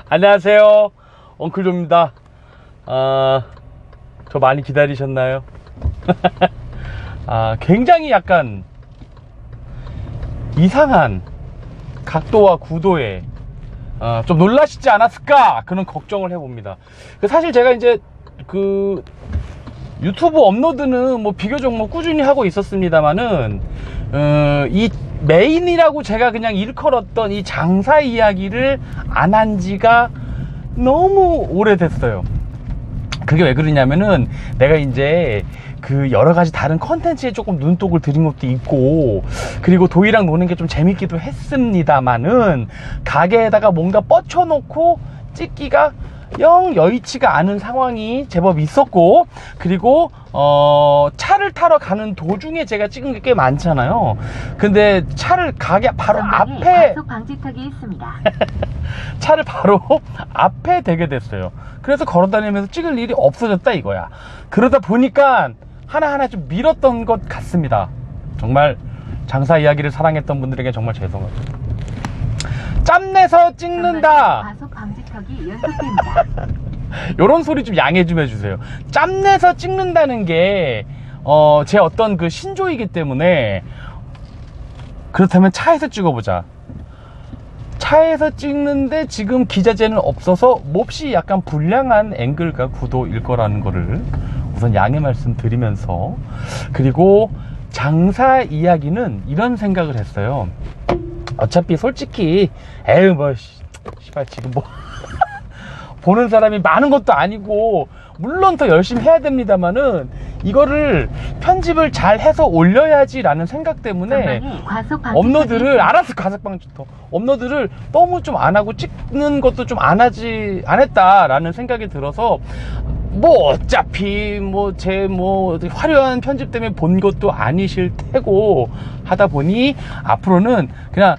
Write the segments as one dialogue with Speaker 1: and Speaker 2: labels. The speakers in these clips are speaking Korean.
Speaker 1: 안녕하세요, 엉클조입니다. 저 많이 기다리셨나요? 굉장히 약간 이상한 각도와 구도에 좀 놀라시지 않았을까 그런 걱정을 해봅니다. 사실 제가 이제 그 유튜브 업로드는 뭐 비교적 뭐 꾸준히 하고 있었습니다만은 이 메인이라고 제가 그냥 일컬었던 이 장사 이야기를 안 한 지가 너무 오래됐어요. 그게 왜 그러냐면은 내가 이제 그 여러 가지 다른 컨텐츠에 조금 눈독을 들인 것도 있고, 그리고 도희랑 노는 게 좀 재밌기도 했습니다만은 가게에다가 뭔가 뻗쳐놓고 찍기가 영 여의치가 않은 상황이 제법 있었고, 그리고 차를 타러 가는 도중에 제가 찍은 게 꽤 많잖아요. 근데 차를 가게 바로 앞에
Speaker 2: 과속 방지턱이 있습니다.
Speaker 1: 차를 바로 앞에 대게 됐어요. 그래서 걸어다니면서 찍을 일이 없어졌다 이거야. 그러다 보니까 하나하나 좀 미뤘던 것 같습니다. 정말 장사 이야기를 사랑했던 분들에게 정말 죄송하죠. 짬내서 찍는다,
Speaker 2: 과속 방지턱이 연속됩니다.
Speaker 1: 요런 소리 좀 양해 좀 해주세요. 짬내서 찍는다는 게 제 어떤 그 신조이기 때문에, 그렇다면 차에서 찍어보자. 차에서 찍는데 지금 기자재는 없어서 몹시 약간 불량한 앵글과 구도일 거라는 거를 우선 양해 말씀드리면서, 그리고 장사 이야기는 이런 생각을 했어요. 어차피 솔직히 에휴 뭐 씨발 지금 뭐 보는 사람이 많은 것도 아니고, 물론 더 열심히 해야 됩니다만은 이거를 편집을 잘 해서 올려야지 라는 생각 때문에 업로드를, 알아서 가석방지터 업로드를 너무 좀 안 하고 찍는 것도 좀 안 했다라는 생각이 들어서, 뭐 어차피 뭐 제 뭐 화려한 편집 때문에 본 것도 아니실 테고 하다 보니 앞으로는 그냥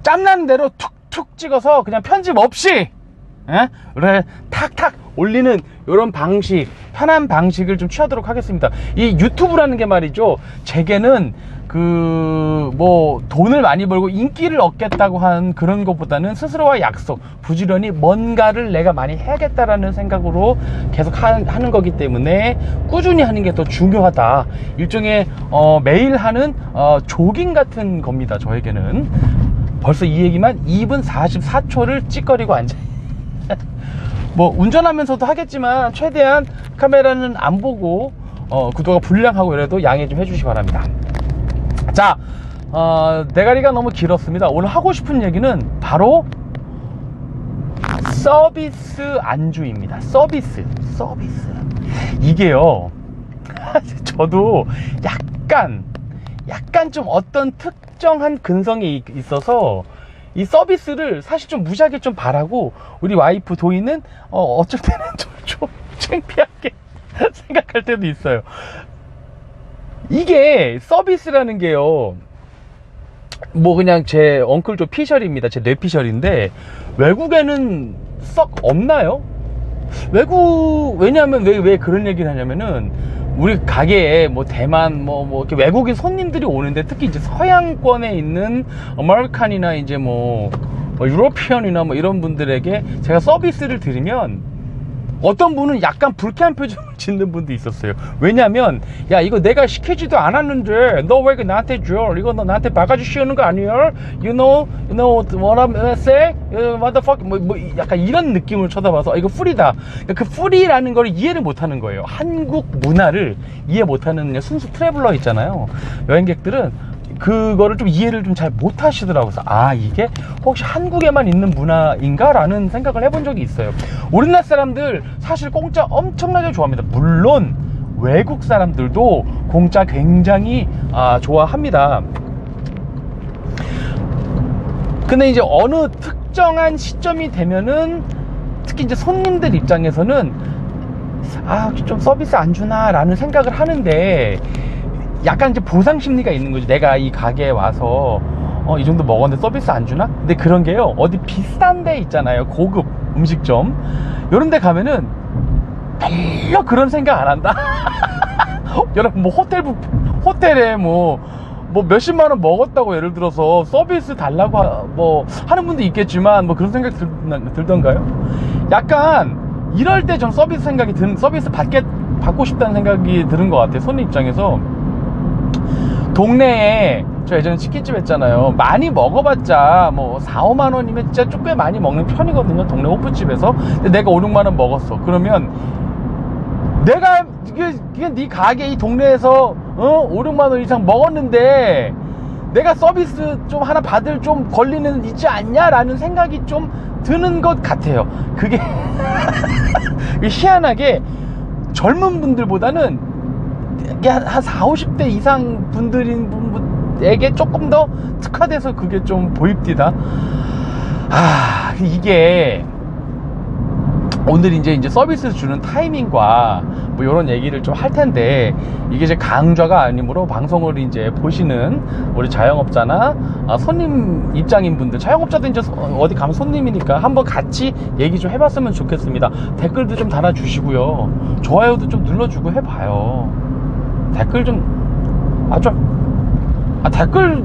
Speaker 1: 짬나는 대로 툭툭 찍어서 그냥 편집 없이 그래 탁탁 올리는 이런 방식, 편한 방식을 좀 취하도록 하겠습니다. 이 유튜브라는 게 말이죠, 제게는 그 뭐 돈을 많이 벌고 인기를 얻겠다고 한 그런 것보다는 스스로와 약속, 부지런히 뭔가를 내가 많이 해야겠다라는 생각으로 계속 하는 거기 때문에 꾸준히 하는 게 더 중요하다. 일종의 매일 하는 조깅 같은 겁니다. 저에게는 벌써 이 얘기만 2분 44초를 찌꺼리고 앉아 뭐 운전하면서도 하겠지만 최대한 카메라는 안 보고 구도가 불량하고 이래도 양해 좀 해주시기 바랍니다. 자, 대가리가 너무 길었습니다. 오늘 하고 싶은 얘기는 바로 서비스 안주입니다. 서비스 이게요 저도 약간 좀 어떤 특정한 근성이 있어서 이 서비스를 사실 좀 무지하게 좀 바라고, 우리 와이프 도희는 어쩔 때는 좀 창피하게 생각할 때도 있어요. 이게 서비스라는 게요, 뭐 그냥 제 엉클조 피셜입니다. 제 뇌피셜인데 외국에는 썩 없나요? 왜냐하면 왜 그런 얘기를 하냐면은, 우리 가게에 뭐 대만 뭐 이렇게 외국인 손님들이 오는데, 특히 이제 서양권에 있는 아메리칸이나 이제 뭐 유로피언이나 뭐 이런 분들에게 제가 서비스를 드리면 어떤 분은 약간 불쾌한 표정을 짓는 분도 있었어요. 왜냐면 야 이거 내가 시키지도 않았는데 너 왜 나한테 줘? 이거 너 나한테 바가지 씌우는 거 아니야? You know what I'm say? Motherfucker 뭐 약간 이런 느낌을 쳐다봐서 이거 풀이다. 그 풀이라는 걸 이해를 못하는 거예요. 한국 문화를 이해 못하는 순수 트래블러 있잖아요. 여행객들은 그거를 좀 이해를 좀 잘 못하시더라고요. 그래서 이게 혹시 한국에만 있는 문화인가? 라는 생각을 해본 적이 있어요. 우리나라 사람들 사실 공짜 엄청나게 좋아합니다. 물론 외국 사람들도 공짜 굉장히 좋아합니다. 근데 이제 어느 특정한 시점이 되면은, 특히 이제 손님들 입장에서는 좀 서비스 안 주나 라는 생각을 하는데, 약간 이제 보상 심리가 있는 거죠. 내가 이 가게에 와서 이 정도 먹었는데 서비스 안 주나? 근데 그런 게요, 어디 비싼 데 있잖아요, 고급 음식점. 이런 데 가면은 별로 그런 생각 안 한다. 여러분 뭐 호텔에 뭐 뭐 몇십만원 먹었다고 예를 들어서 서비스 달라고 뭐 하는 분도 있겠지만 뭐 그런 생각 들던가요? 약간 이럴 때 전 서비스 받고 싶다는 생각이 드는 것 같아요. 손님 입장에서. 동네에 저 예전에 치킨집 했잖아요. 많이 먹어봤자 뭐 4, 5만원이면 진짜 꽤 많이 먹는 편이거든요. 동네 호프집에서. 근데 내가 5, 6만원 먹었어. 그러면 내가 이게 네 가게 이 동네에서 5, 6만원 이상 먹었는데 내가 서비스 좀 하나 받을 좀 권리는 있지 않냐라는 생각이 좀 드는 것 같아요. 그게 희한하게 젊은 분들보다는 한 4, 50대 이상 분들에게 조금 더 특화돼서 그게 좀 보입디다. 이게 오늘 이제 서비스 주는 타이밍과 뭐 이런 얘기를 좀 할 텐데, 이게 이제 강좌가 아니므로 방송을 이제 보시는 우리 자영업자나 손님 입장인 분들, 자영업자도 이제 어디 가면 손님이니까 한번 같이 얘기 좀 해봤으면 좋겠습니다. 댓글도 좀 달아주시고요. 좋아요도 좀 눌러주고 해봐요. 댓글 좀, 댓글,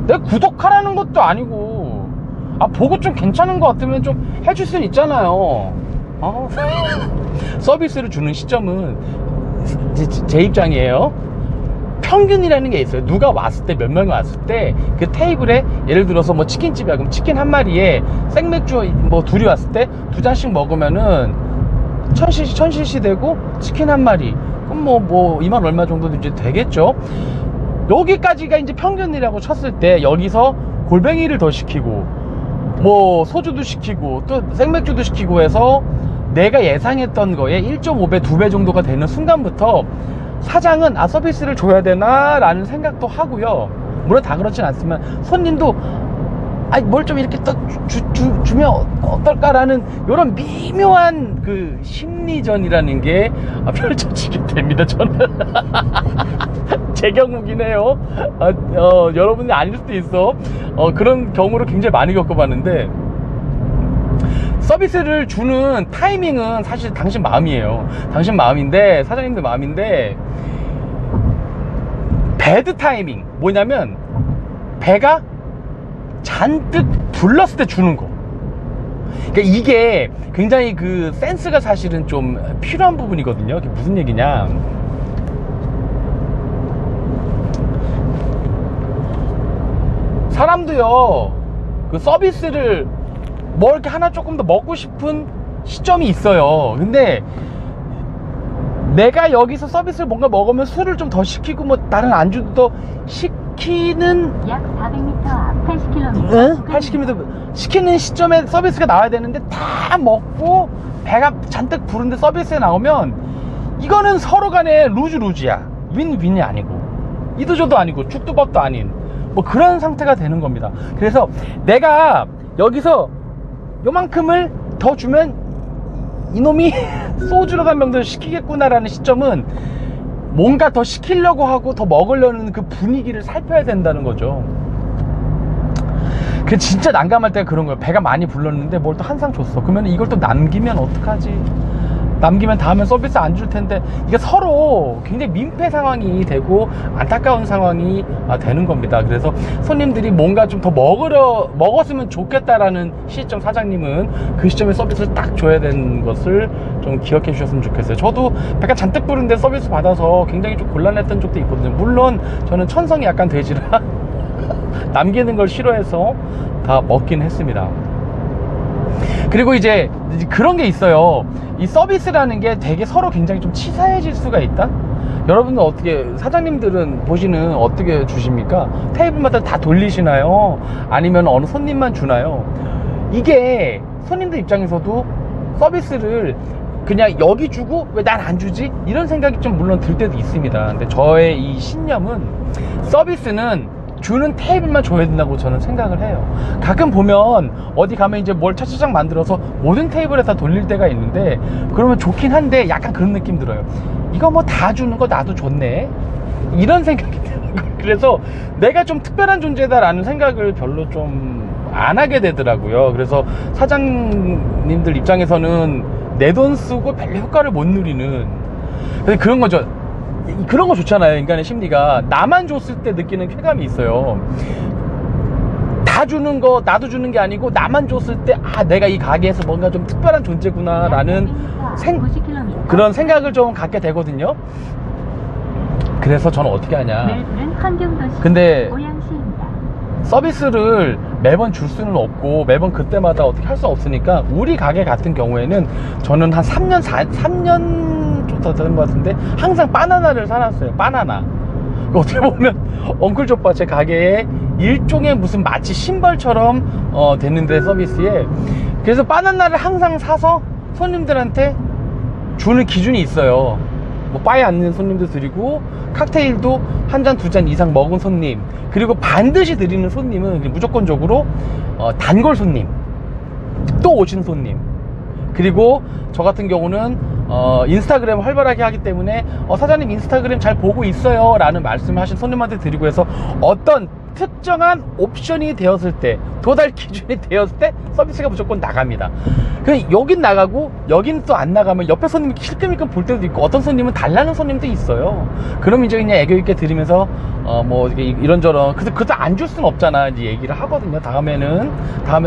Speaker 1: 내가 구독하라는 것도 아니고, 보고 좀 괜찮은 것 같으면 좀 해줄 수는 있잖아요. 서비스를 주는 시점은 제 입장이에요. 평균이라는 게 있어요. 누가 왔을 때, 몇 명이 왔을 때 그 테이블에 예를 들어서 뭐 치킨집이야. 그럼 치킨 한 마리에 생맥주 뭐 둘이 왔을 때 2잔씩 먹으면은 1000cc 되고 치킨 한 마리 그럼 뭐 2만 얼마 정도 이제 되겠죠. 여기까지가 이제 평균이라고 쳤을 때, 여기서 골뱅이를 더 시키고 뭐 소주도 시키고 또 생맥주도 시키고 해서 내가 예상했던 거에 1.5배, 2배 정도가 되는 순간부터 사장은 서비스를 줘야 되나 라는 생각도 하고요. 물론 다 그렇진 않지만 손님도 뭘 좀 이렇게 또 주면 어떨까라는 이런 미묘한 그 심리전이라는 게 펼쳐지게 됩니다. 저는 제 경우긴 해요. 여러분이 아닐 수도 있어. 그런 경우를 굉장히 많이 겪어봤는데, 서비스를 주는 타이밍은 사실 당신 마음이에요. 당신 마음인데, 사장님들 마음인데, 배드 타이밍 뭐냐면 배가 잔뜩 불렀을 때 주는 거. 그러니까 이게 굉장히 그 센스가 사실은 좀 필요한 부분이거든요. 그게 무슨 얘기냐, 사람도요 그 서비스를 뭐 이렇게 하나 조금 더 먹고 싶은 시점이 있어요. 근데 내가 여기서 서비스를 뭔가 먹으면 술을 좀 더 시키고 뭐 다른 안주도 더 시키는,
Speaker 2: 약 400m 앞 80km.
Speaker 1: 응? 80km 시키는 시점에 서비스가 나와야 되는데 다 먹고 배가 잔뜩 부른데 서비스에 나오면 이거는 서로 간에 루즈루즈야. 윈윈이 아니고 이도저도 아니고 죽도밥도 아닌 뭐 그런 상태가 되는 겁니다. 그래서 내가 여기서 요만큼을 더 주면 이놈이 소주로 한 병 더 시키겠구나라는 시점은 뭔가 더 시키려고 하고 더 먹으려는 그 분위기를 살펴야 된다는 거죠. 그 진짜 난감할 때가 그런 거예요. 배가 많이 불렀는데 뭘 또 한 상 줬어. 그러면 이걸 또 남기면 어떡하지? 남기면 다음엔 서비스 안 줄 텐데, 이게 서로 굉장히 민폐 상황이 되고 안타까운 상황이 되는 겁니다. 그래서 손님들이 뭔가 좀 더 먹었으면 좋겠다라는 시점, 사장님은 그 시점에 서비스를 딱 줘야 되는 것을 좀 기억해 주셨으면 좋겠어요. 저도 배가 잔뜩 부른데 서비스 받아서 굉장히 좀 곤란했던 적도 있거든요. 물론 저는 천성이 약간 돼지라 남기는 걸 싫어해서 다 먹긴 했습니다. 그리고 이제 그런 게 있어요. 이 서비스라는 게 되게 서로 굉장히 좀 치사해질 수가 있다. 여러분들 어떻게, 사장님들은 보시는 어떻게 주십니까? 테이블마다 다 돌리시나요? 아니면 어느 손님만 주나요? 이게 손님들 입장에서도 서비스를 그냥 여기 주고 왜 난 안 주지? 이런 생각이 좀 물론 들 때도 있습니다. 근데 저의 이 신념은 서비스는 주는 테이블만 줘야 된다고 저는 생각을 해요. 가끔 보면 어디 가면 이제 뭘 차차장 만들어서 모든 테이블에 다 돌릴 때가 있는데, 그러면 좋긴 한데 약간 그런 느낌 들어요. 이거 뭐 다 주는 거 나도 좋네, 이런 생각이 드는 거예요. 그래서 내가 좀 특별한 존재다라는 생각을 별로 좀 안 하게 되더라고요. 그래서 사장님들 입장에서는 내 돈 쓰고 별로 효과를 못 누리는, 그런 거죠. 그런 거 좋잖아요. 인간의 심리가 나만 줬을 때 느끼는 쾌감이 있어요. 다 주는 거 나도 주는 게 아니고 나만 줬을 때 내가 이 가게에서 뭔가 좀 특별한 존재구나 라는
Speaker 2: 90km.
Speaker 1: 그런 생각을 좀 갖게 되거든요. 그래서 저는 어떻게 하냐,
Speaker 2: 멜브른 환경도시
Speaker 1: 근데
Speaker 2: 고양시입니다.
Speaker 1: 서비스를 매번 줄 수는 없고 매번 그때마다 어떻게 할 수 없으니까 우리 가게 같은 경우에는 저는 한 3년 좀 더 되는 것 같은데 항상 바나나를 사놨어요. 바나나. 어떻게 보면 엉클조빠 제 가게에 일종의 무슨 마치 심벌처럼 됐는데 서비스에, 그래서 바나나를 항상 사서 손님들한테 주는 기준이 있어요. 뭐 바에 앉는 손님도 드리고 칵테일도 한 잔 두 잔 이상 먹은 손님, 그리고 반드시 드리는 손님은 무조건적으로 단골 손님, 또 오신 손님, 그리고 저 같은 경우는 인스타그램 활발하게 하기 때문에 사장님 인스타그램 잘 보고 있어요 라는 말씀을 하신 손님한테 드리고 해서 어떤 특정한 옵션이 되었을 때, 도달 기준이 되었을 때 서비스가 무조건 나갑니다. 여긴 나가고 여긴 또 안 나가면 옆에 손님이 실끔실끔 볼 때도 있고 어떤 손님은 달라는 손님도 있어요. 그럼 이제 그냥 애교 있게 드리면서 뭐 이런저런, 그래도 안 줄 수는 없잖아 이제 얘기를 하거든요. 다음에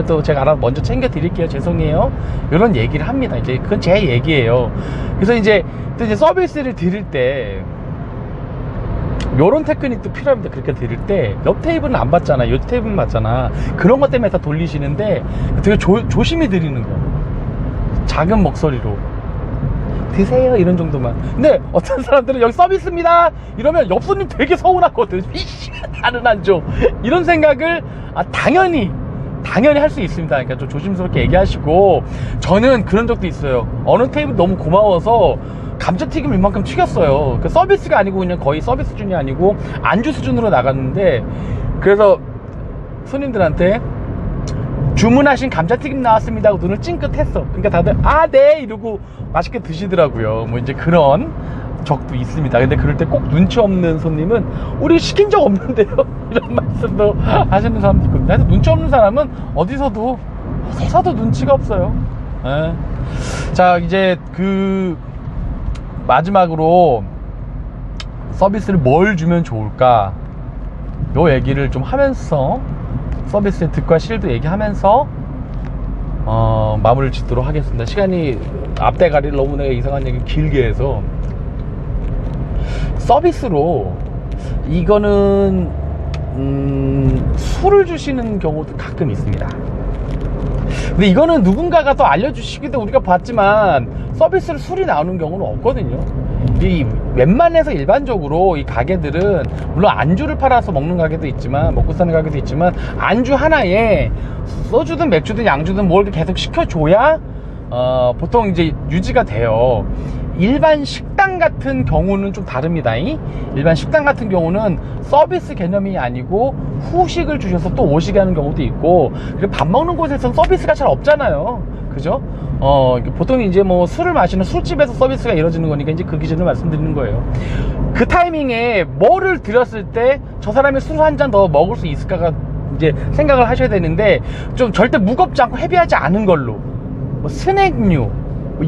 Speaker 1: 또 제가 알아서 먼저 챙겨 드릴게요, 죄송해요, 이런 얘기를 합니다. 이제 그건 제 얘기예요. 그래서 이제 또 이제 서비스를 드릴 때 요런 테크닉도 필요합니다. 그렇게 드릴 때 옆 테이블은 안 받잖아, 요 테이블은 받잖아. 그런 것 때문에 다 돌리시는데 되게 조심히 드리는 거, 작은 목소리로 드세요 이런 정도만. 근데 어떤 사람들은 여기 서비스입니다 이러면 옆 손님 되게 서운하거든. 이씨 나는 안 줘, 이런 생각을 당연히 할 수 있습니다. 그러니까 좀 조심스럽게 얘기하시고, 저는 그런 적도 있어요. 어느 테이블 너무 고마워서 감자튀김을 이만큼 튀겼어요. 그 서비스가 아니고 그냥 거의 서비스 수준이 아니고 안주 수준으로 나갔는데, 그래서 손님들한테 주문하신 감자튀김 나왔습니다 하고 눈을 찡긋했어. 그러니까 다들 네 이러고 맛있게 드시더라고요. 뭐 이제 그런 적도 있습니다. 근데 그럴 때 꼭 눈치 없는 손님은 우리 시킨 적 없는데요 이런 말씀도 하시는 사람도 있거든요. 그래서 눈치 없는 사람은 어디서도 눈치가 없어요. 예. 자, 이제 마지막으로 서비스를 뭘 주면 좋을까, 요 얘기를 좀 하면서 서비스의 득과 실도 얘기하면서 마무리를 짓도록 하겠습니다. 시간이 앞대가리를 너무 내가 이상한 얘기 길게 해서, 서비스로 이거는 술을 주시는 경우도 가끔 있습니다. 근데 이거는 누군가가 더 알려주시기도 우리가 봤지만 서비스로 술이 나오는 경우는 없거든요. 이 웬만해서 일반적으로 이 가게들은 물론 안주를 팔아서 먹는 가게도 있지만, 먹고 사는 가게도 있지만, 안주 하나에 소주든 맥주든 양주든 뭘 계속 시켜줘야 보통 이제 유지가 돼요. 일반 식당 같은 경우는 좀 다릅니다. 일반 식당 같은 경우는 서비스 개념이 아니고 후식을 주셔서 또 오시게 하는 경우도 있고, 그리고 밥 먹는 곳에서는 서비스가 잘 없잖아요. 그죠? 보통 이제 뭐 술을 마시는 술집에서 서비스가 이루어지는 거니까 이제 그 기준을 말씀드리는 거예요. 그 타이밍에 뭐를 드렸을 때 저 사람이 술 한 잔 더 먹을 수 있을까가 이제 생각을 하셔야 되는데, 좀 절대 무겁지 않고 헤비하지 않은 걸로, 뭐 스낵류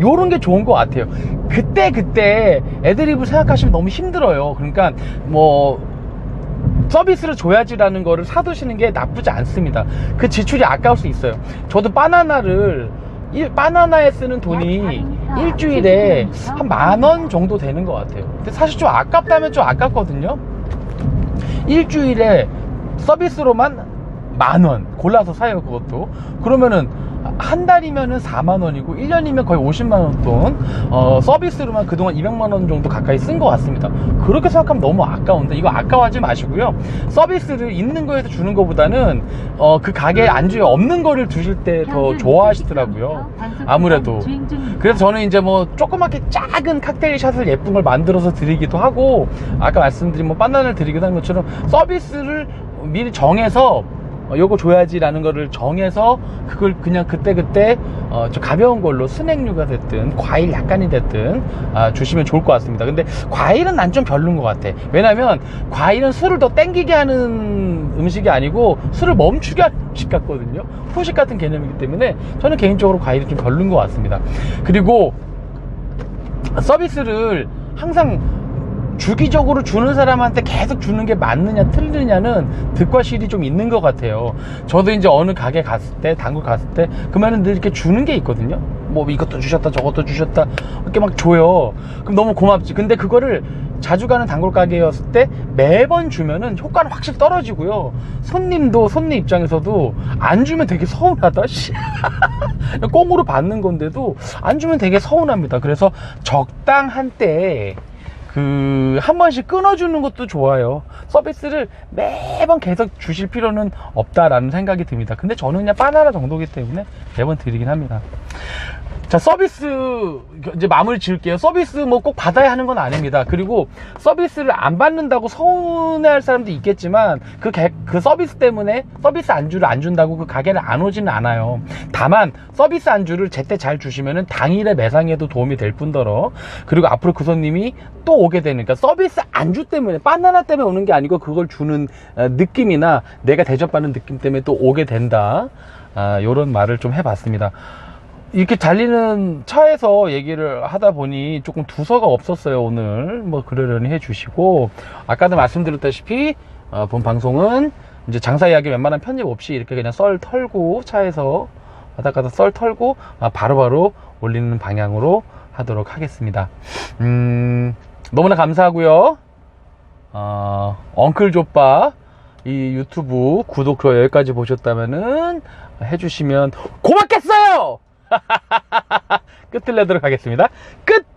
Speaker 1: 요런 게 좋은 것 같아요. 그때 애드립을 생각하시면 너무 힘들어요. 그러니까 뭐 서비스를 줘야지라는 거를 사두시는 게 나쁘지 않습니다. 그 지출이 아까울 수 있어요. 저도 바나나에 쓰는 돈이 일주일에 한 10,000원 정도 되는 것 같아요. 근데 사실 좀 아깝다면 좀 아깝거든요. 일주일에 서비스로만 10,000원 골라서 사요. 그것도 그러면은 한 달이면은 40,000원이고 1년이면 거의 50만원 돈 서비스로만 그동안 200만원 정도 가까이 쓴 것 같습니다. 그렇게 생각하면 너무 아까운데, 이거 아까워하지 마시고요. 서비스를 있는 거에서 주는 것보다는 그 가게에 안주에 없는 거를 주실 때 더 좋아하시더라고요. 아무래도. 그래서 저는 이제 뭐 조그맣게 작은 칵테일 샷을 예쁜 걸 만들어서 드리기도 하고, 아까 말씀드린 뭐 바나나를 드리기도 하는 것처럼 서비스를 미리 정해서 요거 줘야지 라는 거를 정해서 그걸 그냥 그때 좀 가벼운 걸로 스낵류가 됐든 과일 약간이 됐든 주시면 좋을 것 같습니다. 근데 과일은 난 좀 별로인 것 같아. 왜냐면 과일은 술을 더 땡기게 하는 음식이 아니고 술을 멈추게 하는 음식 같거든요. 후식 같은 개념이기 때문에 저는 개인적으로 과일이 좀 별로인 것 같습니다. 그리고 서비스를 항상 주기적으로 주는 사람한테 계속 주는 게 맞느냐 틀리느냐는 득과 실이 좀 있는 것 같아요. 저도 이제 어느 가게 갔을 때, 단골 갔을 때 그러면 늘 이렇게 주는 게 있거든요. 뭐 이것도 주셨다 저것도 주셨다 이렇게 막 줘요. 그럼 너무 고맙지. 근데 그거를 자주 가는 단골 가게였을 때 매번 주면은 효과는 확실히 떨어지고요. 손님 입장에서도 안 주면 되게 서운하다. 씨. 꽁으로 받는 건데도 안 주면 되게 서운합니다. 그래서 적당한 때에 한 번씩 끊어주는 것도 좋아요. 서비스를 매번 계속 주실 필요는 없다라는 생각이 듭니다. 근데 저는 그냥 바나나 정도기 때문에 매번 드리긴 합니다. 자, 서비스 이제 마무리 지을게요. 서비스 뭐 꼭 받아야 하는 건 아닙니다. 그리고 서비스를 안 받는다고 서운해할 사람도 있겠지만 그 서비스 때문에 서비스 안주를 안 준다고 그 가게를 안 오지는 않아요. 다만 서비스 안주를 제때 잘 주시면은 당일의 매상에도 도움이 될 뿐더러, 그리고 앞으로 그 손님이 또 오게 되니까 서비스 안주 때문에, 바나나 때문에 오는 게 아니고 그걸 주는 느낌이나 내가 대접받는 느낌 때문에 또 오게 된다. 요런 말을 좀 해봤습니다. 이렇게 달리는 차에서 얘기를 하다 보니 조금 두서가 없었어요. 오늘 뭐 그러려니 해주시고, 아까도 말씀드렸다시피 본 방송은 이제 장사 이야기 웬만한 편집 없이 이렇게 그냥 썰 털고, 차에서 왔다 갔다 썰 털고 바로바로 올리는 방향으로 하도록 하겠습니다. 너무나 감사하고요. 엉클조빠 이 유튜브 구독, 좋아요 여기까지 보셨다면은 해주시면 고맙겠어요. 끝을 내도록 하겠습니다. 끝!